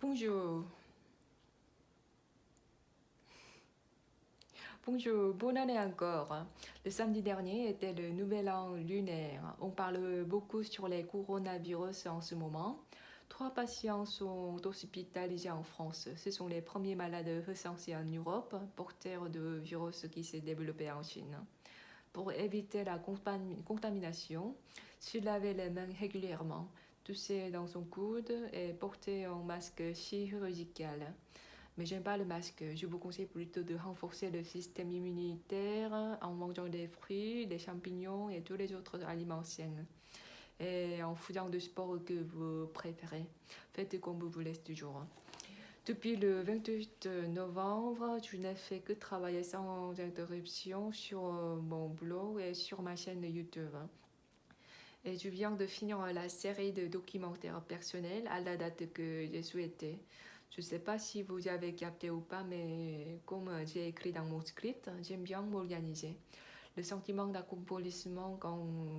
Bonjour. Bonjour, bonne année encore. Le samedi dernier était le nouvel an lunaire. On parle beaucoup sur les coronavirus en ce moment. 3 patients sont hospitalisés en France. Ce sont les premiers malades recensés en Europe, porteurs de virus qui s'est développé en Chine. Pour éviter la contamination, se laver les mains régulièrement, tousser dans son coude et porter un masque chirurgical. Mais j'aime pas le masque. Je vous conseille plutôt de renforcer le système immunitaire en mangeant des fruits, des champignons et tous les autres aliments sains. Et en faisant du sport que vous préférez. Faites comme vous voulez toujours. Depuis le 28 novembre, je n'ai fait que travailler sans interruption sur mon blog et sur ma chaîne YouTube. Et je viens de finir la série de documentaires personnels à la date que j'ai souhaité. Je ne sais pas si vous avez capté ou pas, mais comme j'ai écrit dans mon script, j'aime bien m'organiser. Le sentiment d'accomplissement quand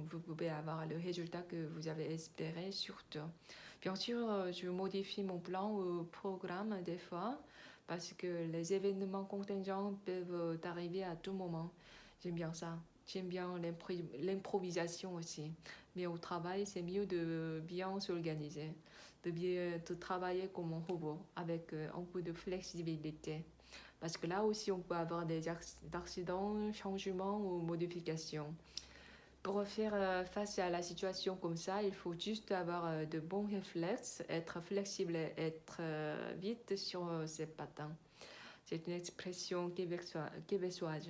vous pouvez avoir le résultat que vous avez espéré, surtout. Bien sûr, je modifie mon plan ou programme des fois parce que les événements contingents peuvent arriver à tout moment. J'aime bien ça. J'aime bien l'improvisation aussi. Mais au travail, c'est mieux de bien s'organiser, de bien de travailler comme un robot avec un peu de flexibilité. Parce que là aussi, on peut avoir des accidents, changements ou modifications. Pour faire face à la situation comme ça, il faut juste avoir de bons réflexes, être flexible et être vite sur ses patins. C'est une expression québécoise.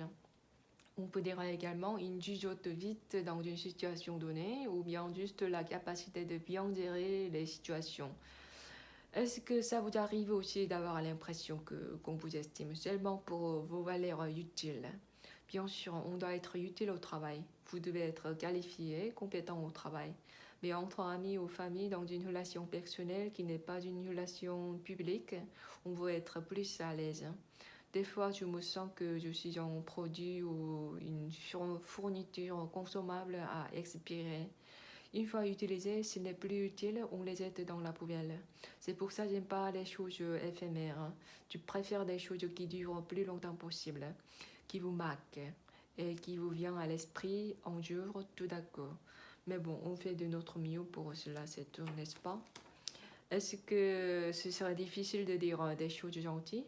On peut dire également une jugeote vite dans une situation donnée ou bien juste la capacité de bien gérer les situations. Est-ce que ça vous arrive aussi d'avoir l'impression qu'on vous estime seulement pour vos valeurs utiles? Bien sûr, on doit être utile au travail. Vous devez être qualifié, compétent au travail. Mais entre amis ou famille, dans une relation personnelle qui n'est pas une relation publique, on veut être plus à l'aise. Des fois, je me sens que je suis un produit ou une fourniture consommable à expirer. Une fois utilisé, s'il n'est plus utile, on les jette dans la poubelle. C'est pour ça que j'aime pas les choses éphémères. Je préfère des choses qui durent plus longtemps possible, qui vous marquent et qui vous viennent à l'esprit un jour tout d'accord. Mais bon, on fait de notre mieux pour cela, c'est tout, n'est-ce pas? Est-ce que ce serait difficile de dire des choses gentilles?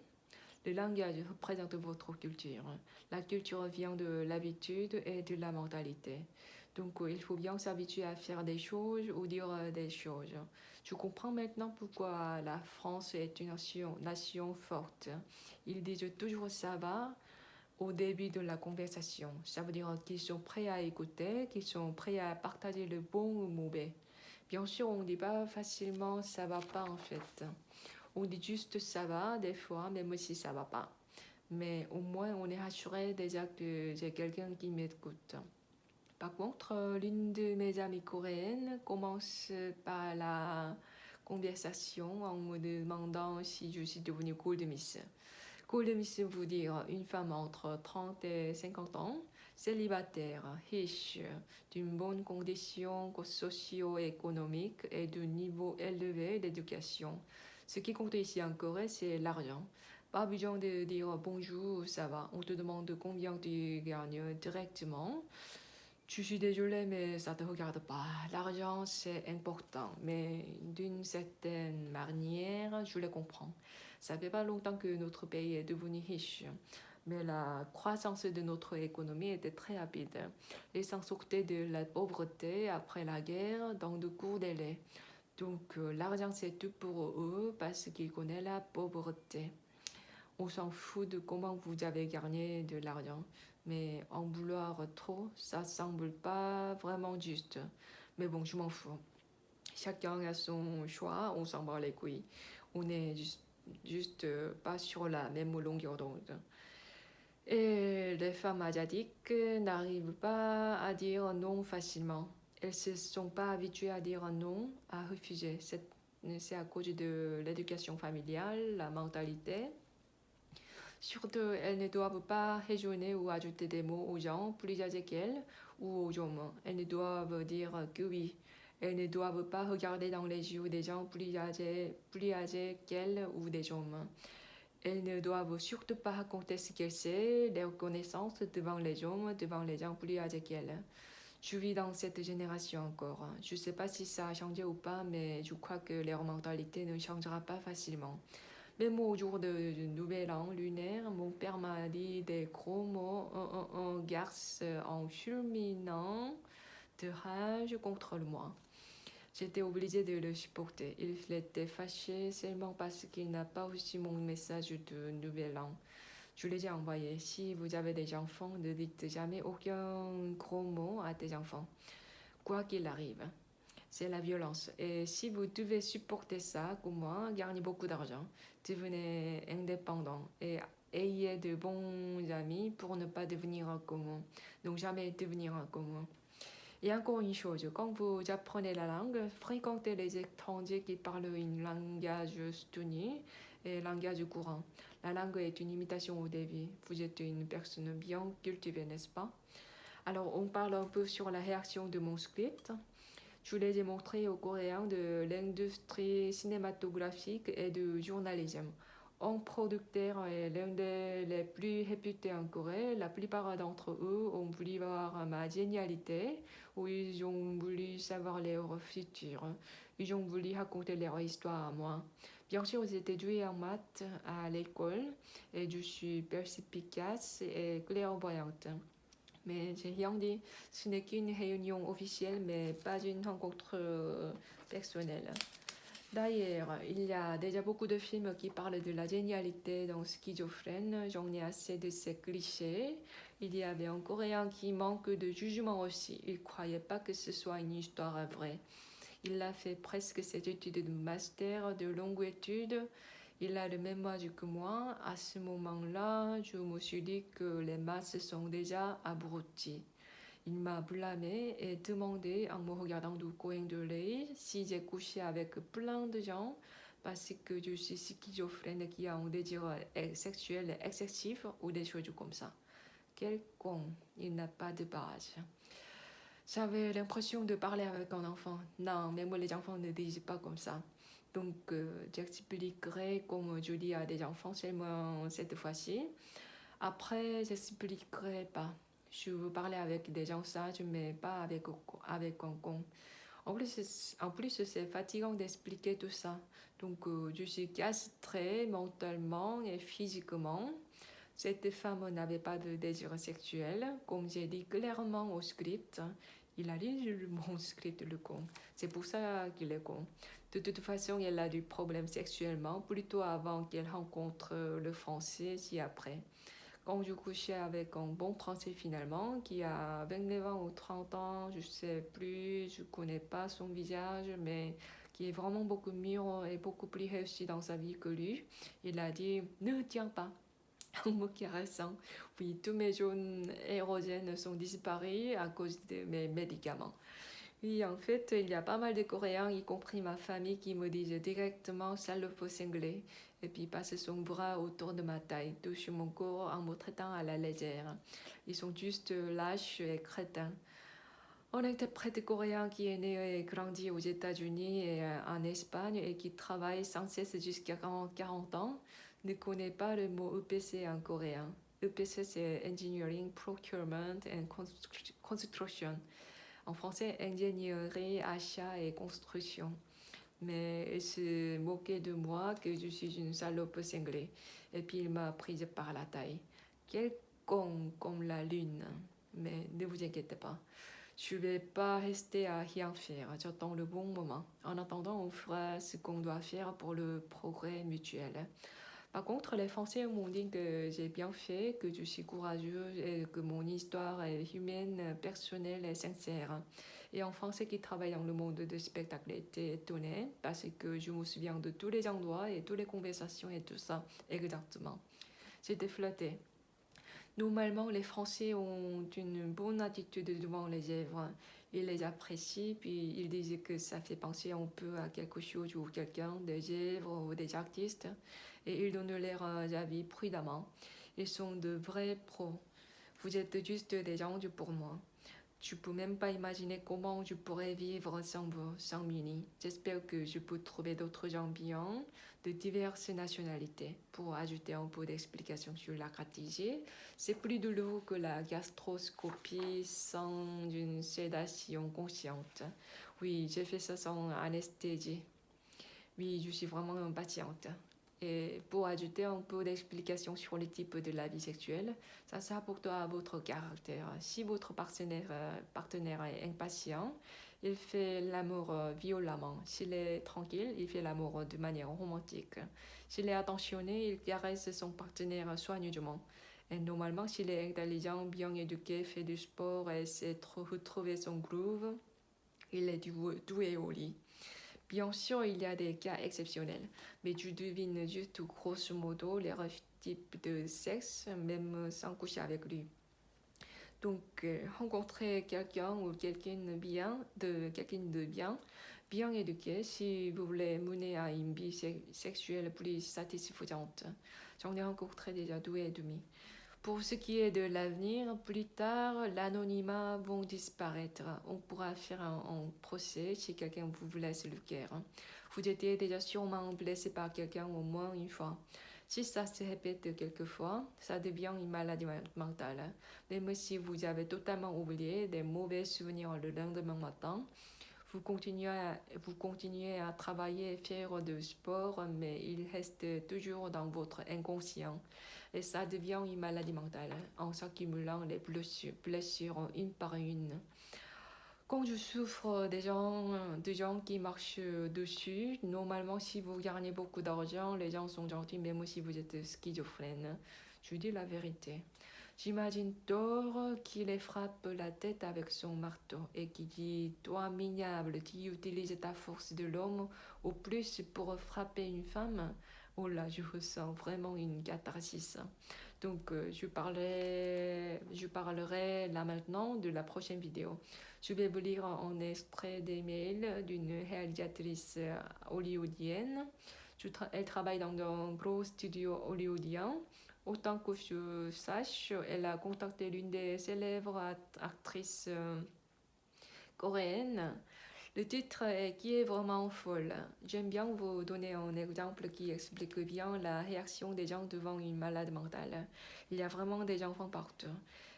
Le langage représente votre culture. La culture vient de l'habitude et de la mentalité. Donc il faut bien s'habituer à faire des choses ou dire des choses. Je comprends maintenant pourquoi la France est une nation forte. Ils disent toujours ça va au début de la conversation. Ça veut dire qu'ils sont prêts à écouter, qu'ils sont prêts à partager le bon ou le mauvais. Bien sûr, on ne dit pas facilement ça va pas en fait. On dit juste ça va des fois, même si ça va pas. Mais au moins, on est rassuré déjà que j'ai quelqu'un qui m'écoute. Par contre, l'une de mes amies coréennes commence par la conversation en me demandant si je suis devenue cool de Miss. Cool de Miss veut dire une femme entre 30 et 50 ans, célibataire, riche, d'une bonne condition socio-économique et d'un niveau élevé d'éducation. Ce qui compte ici en Corée, c'est l'argent. Pas besoin de dire bonjour, ça va. On te demande combien tu gagnes directement. Je suis désolée, mais ça ne te regarde pas. L'argent, c'est important, mais d'une certaine manière, je le comprends. Ça fait pas longtemps que notre pays est devenu riche, mais la croissance de notre économie était très rapide. Les gens sortaient de la pauvreté après la guerre dans de courts délais. Donc l'argent, c'est tout pour eux parce qu'ils connaissent la pauvreté. On s'en fout de comment vous avez gagné de l'argent, mais en vouloir trop, ça semble pas vraiment juste. Mais bon, je m'en fous. Chacun a son choix, on s'en bat les couilles. On est juste pas sur la même longueur d'onde. Et les femmes asiatiques n'arrivent pas à dire non facilement. Elles ne se sont pas habituées à dire non, à refuser. C'est à cause de l'éducation familiale, la mentalité. Surtout, elles ne doivent pas raisonner ou ajouter des mots aux gens plus âgés qu'elles ou aux hommes. Elles ne doivent dire que oui. Elles ne doivent pas regarder dans les yeux des gens plus âgés qu'elles ou des hommes. Elles ne doivent surtout pas raconter ce qu'elles savent, leurs connaissances devant les hommes, devant les gens plus âgés qu'elles. Je vis dans cette génération encore. Je ne sais pas si ça a changé ou pas, mais je crois que leur mentalité ne changera pas facilement. Même au jour du nouvel an lunaire, mon père m'a dit des gros mots en garce en fulminant de rage contre moi. J'étais obligée de le supporter. Il était fâché seulement parce qu'il n'a pas reçu mon message de nouvel an. Je les ai envoyés. Si vous avez des enfants, ne dites jamais aucun gros mot à tes enfants, quoi qu'il arrive. C'est la violence. Et si vous devez supporter ça, comme moi, gagnez beaucoup d'argent, devenez indépendant et ayez de bons amis pour ne pas devenir comme moi. Donc jamais devenir comme moi. Et encore une chose, quand vous apprenez la langue, fréquentez les étrangers qui parlent un langage soutenu et langage courant. La langue est une imitation au début. Vous êtes une personne bien cultivée, n'est-ce pas? Alors, on parle un peu sur la réaction de mon script. Je les ai montrés aux Coréens de l'industrie cinématographique et du journalisme. Un producteur est l'un des plus réputés en Corée. La plupart d'entre eux ont voulu voir ma génialité ou ils ont voulu savoir leur futur. Ils ont voulu raconter leur histoire à moi. Bien sûr, j'étais douée en maths à l'école et je suis perspicace et clairvoyante. Mais j'ai rien dit. Ce n'est qu'une réunion officielle, mais pas une rencontre personnelle. D'ailleurs, il y a déjà beaucoup de films qui parlent de la génialité d'un schizophrène. J'en ai assez de ces clichés. Il y avait un Coréen qui manque de jugement aussi. Il ne croyait pas que ce soit une histoire vraie. Il a fait presque cette étude de master, de longue étude. Il a le même âge que moi. À ce moment-là, je me suis dit que les masses sont déjà abruties. Il m'a blâmé et demandé en me regardant du coin de l'œil si j'ai couché avec plein de gens parce que je suis schizophrène qui a un désir sexuel excessif ou des choses comme ça. Quel con, il n'a pas de base. J'avais l'impression de parler avec un enfant. Non, même les enfants ne disent pas comme ça. Donc, j'expliquerai comme je dis à des enfants seulement cette fois-ci. Après, j'expliquerai pas. Je veux parler avec des gens sages, mais pas avec un con. En plus, c'est fatigant d'expliquer tout ça. Donc, je suis castrée mentalement et physiquement. Cette femme n'avait pas de désir sexuel, comme j'ai dit clairement au script. Il a lu mon script, le con. C'est pour ça qu'il est con. De toute façon, elle a du problème sexuellement, plutôt avant qu'elle rencontre le français, si après. Quand je couchais avec un bon français finalement, qui a 29 ans ou 30 ans, je sais plus, je connais pas son visage, mais qui est vraiment beaucoup mieux et beaucoup plus réussi dans sa vie que lui, il a dit ne tiens pas. En me caressant. Oui, tous mes zones érogènes sont disparus à cause de mes médicaments. Oui, en fait, il y a pas mal de Coréens, y compris ma famille, qui me disent directement salope cinglé et puis passe son bras autour de ma taille, touche mon corps en me traitant à la légère. Ils sont juste lâches et crétins. Un interprète coréen qui est né et grandi aux États-Unis et en Espagne et qui travaille sans cesse jusqu'à 40 ans ne connaît pas le mot EPC en coréen. EPC, c'est Engineering, Procurement and Construction. En français, ingénierie, achat et construction. Mais il se moquait de moi que je suis une salope cinglée. Et puis il m'a prise par la taille. Quel con comme la lune. Mais ne vous inquiétez pas. Je ne vais pas rester à rien faire. J'attends le bon moment. En attendant, on fera ce qu'on doit faire pour le progrès mutuel. Par contre, les Français m'ont dit que j'ai bien fait, que je suis courageuse et que mon histoire est humaine, personnelle et sincère. Et un Français qui travaille dans le monde du spectacle était étonné parce que je me souviens de tous les endroits et toutes les conversations et tout ça exactement. J'étais flattée. Normalement, les Français ont une bonne attitude devant les œuvres. Ils les apprécient, puis ils disent que ça fait penser un peu à quelque chose ou quelqu'un, des œuvres ou des artistes, et ils donnent leur avis prudemment. Ils sont de vrais pros. Vous êtes juste des anges pour moi. Tu peux même pas imaginer comment je pourrais vivre sans vous, sans Mini. J'espère que je peux trouver d'autres gens bien, de diverses nationalités. Pour ajouter un peu d'explication sur la KTG, c'est plus douloureux que la gastroscopie sans une sédation consciente. Oui, j'ai fait ça sans anesthésie. Oui, je suis vraiment patiente. Et pour ajouter un peu d'explication sur le type de la vie sexuelle, ça s'apporte à votre caractère. Si votre partenaire est impatient, il fait l'amour violemment. S'il est tranquille, il fait l'amour de manière romantique. S'il est attentionné, il caresse son partenaire soigneusement. Et normalement, s'il est intelligent, bien éduqué, fait du sport et sait retrouver son groove, il est doué au lit. Bien sûr, il y a des cas exceptionnels, mais tu devines juste grosso modo les types de sexe, même sans coucher avec lui. Donc, rencontrer quelqu'un ou quelqu'un de bien éduqué, si vous voulez mener à une vie sexuelle plus satisfaisante. J'en ai rencontré déjà 2 et demi. Pour ce qui est de l'avenir, plus tard, l'anonymat vont disparaître. On pourra faire un procès si quelqu'un vous blesse le cœur. Vous étiez déjà sûrement blessé par quelqu'un au moins une fois. Si ça se répète quelquefois, ça devient une maladie mentale. Même si vous avez totalement oublié des mauvais souvenirs le lendemain matin, vous continuez à travailler et faire de sport, mais il reste toujours dans votre inconscient. Et ça devient une maladie mentale en s'accumulant les blessures une par une. Quand je souffre des gens qui marchent dessus, normalement, si vous gagnez beaucoup d'argent, les gens sont gentils, même si vous êtes schizophrène. Je dis la vérité. J'imagine Thor qui les frappe la tête avec son marteau et qui dit: Toi, minable, qui utilise ta force de l'homme au plus pour frapper une femme. Oh là, je ressens vraiment une catharsis. Donc, je parlerai là maintenant de la prochaine vidéo. Je vais vous lire un extrait des mails d'une réalisatrice hollywoodienne. Elle travaille dans un gros studio hollywoodien. Autant que je sache, elle a contacté l'une des célèbres actrices coréennes. Le titre est Qui est vraiment folle. J'aime bien vous donner un exemple qui explique bien la réaction des gens devant une malade mentale. Il y a vraiment des enfants partout.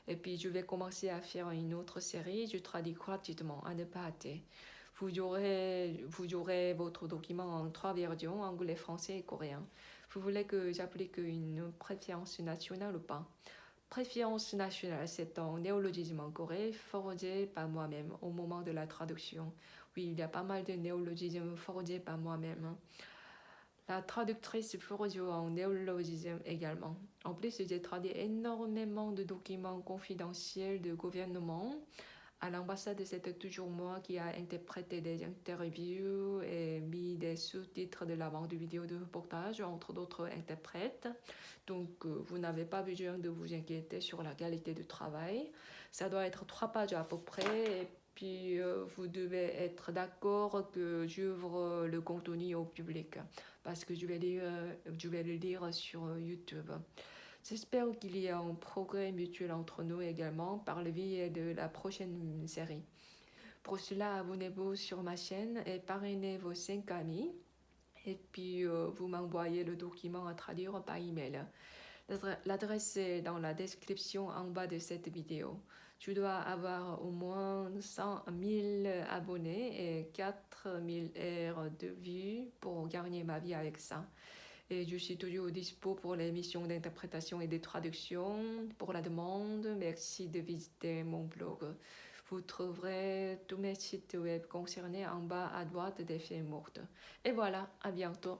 Et puis je vais commencer à faire une autre série, je traduis gratuitement, à ne pas hâter. Vous aurez votre document en 3 versions, anglais, français et coréen. Vous voulez que j'applique une préférence nationale ou pas? Préférence nationale, c'est un néologisme en Corée forgé par moi-même au moment de la traduction. Oui, il y a pas mal de néologismes forgés par moi-même. La traductrice forge un néologisme également. En plus, j'ai traduit énormément de documents confidentiels de gouvernement. À l'ambassade, c'était toujours moi qui a interprété des interviews et mis des sous-titres de la bande vidéo de reportage, entre d'autres interprètes. Donc, vous n'avez pas besoin de vous inquiéter sur la qualité du travail. Ça doit être 3 pages à peu près. Et puis, vous devez être d'accord que j'ouvre le contenu au public parce que je vais le lire sur YouTube. J'espère qu'il y a un progrès mutuel entre nous également par le biais de la prochaine série. Pour cela, abonnez-vous sur ma chaîne et parrainez vos 5 amis. Et puis, vous m'envoyez le document à traduire par email. L'adresse est dans la description en bas de cette vidéo. Tu dois avoir au moins 100 000 abonnés et 4000 heures de vues pour gagner ma vie avec ça. Et je suis toujours dispo pour les missions d'interprétation et de traduction. Pour la demande, merci de visiter mon blog. Vous trouverez tous mes sites web concernés en bas à droite des feuilles mortes. Et voilà, à bientôt.